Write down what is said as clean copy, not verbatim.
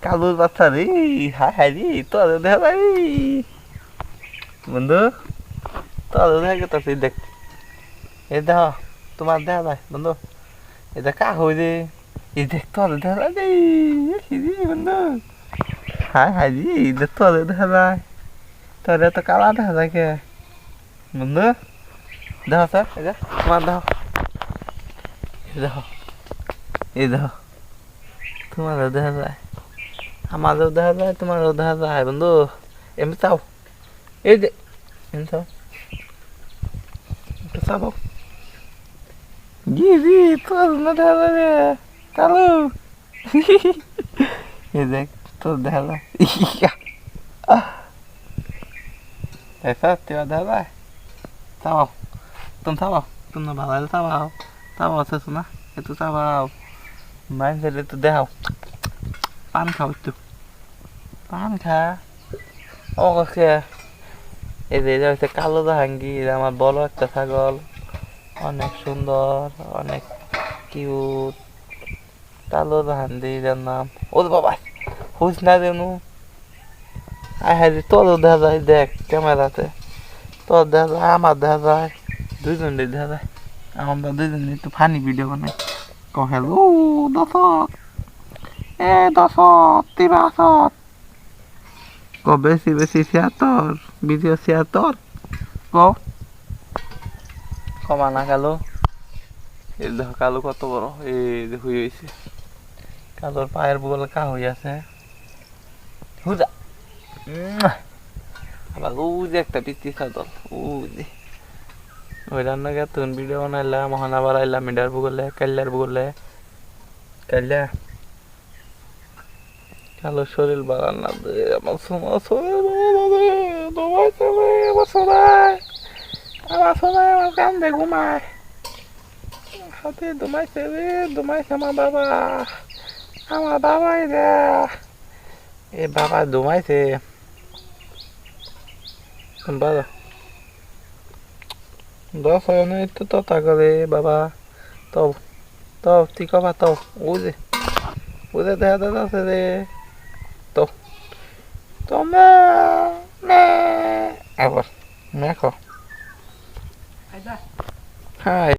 কালুর বাচ্চা রে, হায় হায় রে, তোর দেখা যায় বন্ধু, তোর দেখা গেছে দেখ, এই দেখ তোমার দেখা যায় বন্ধু, এই দেখ কাক হই রে, এই দেখ তোর দেখা যায় রে, বন্ধু হায় হায় রে, দেখ তোর দেখা যায়, তোর এত কালা দেখা যায় কে বন্ধু, দেখো স্যার, এই যে তোমার দেখো, দেখো এই দেখো, তোমারও দেখা যায়, আমারও দেখা যায়, তোমারও দেখা যায় বন্ধু, এমনি চাও, এই যে এমনি চাও, একটু চাও, জি তোর না দেখা যায় রে, কালু, এই দেখ তোর দেখা যায়, দেখা তোর দেখা যায়, চাও, তুমি চাও, তুমি না ভালো চাও, চাও আছে না, একটু চাও, মাইন ফেলে তো দেখাও, পান খাও একটু, পান খা, ও কাকে, এই যে এটা হচ্ছে কালো জাহাঙ্গীর, আমার বড় একটা ছাগল, অনেক সুন্দর, অনেক কিউট, কালো জাহাঙ্গীরের নাম, ওর বাবা হুস না দেনু, আয় হায় রে, তোরও দেখা যায়, দেখ ক্যামেরাতে, তোর দেখা যায়, আমার দেখা যায়, দুইজনের দেখা যায়, আমরা দুইজনে একটু ফানি ভিডিও বানাই, ক হ্যালো দর্শক, এ দর্শক তুই আসত, ক বেশি বেশি শেয়ার তোর, ভিডিও শেয়ার তোর, ক ক্ষমা না কালো, এই দেখো কালো কত বড়, এই যে হয়ে হয়েছে, কালোর পায়ের বগলে কা হয়ে আছে, হুদা আবার ও যে একটা পিস্তি ছাগল, ও যে ওই রান্না গে তুমি ভিডিও বানাইলাম, মহান আবার আইলাম মিডার বগলে, কাল্লার বগলে, কাল্লা কালো শরীর বাড়ান না দে, আমার সোনা শরীর বাড়ান দে, তোমার চলে আমার সোনায়, আমার সোনায় আমার কান্দে ঘুমায়, হাতে দুমাইছে রে, দুমাইছে আমার বাবাই রে, এ বাবা দুমাইছে, বাবা দশ হয় না একটু তথা করে বাবা, তো তো তুই কবা তো, বুঝে বুঝে দেখা যাচ্ছে রে, তো তোমরা আবার মেখো, হ্যাঁ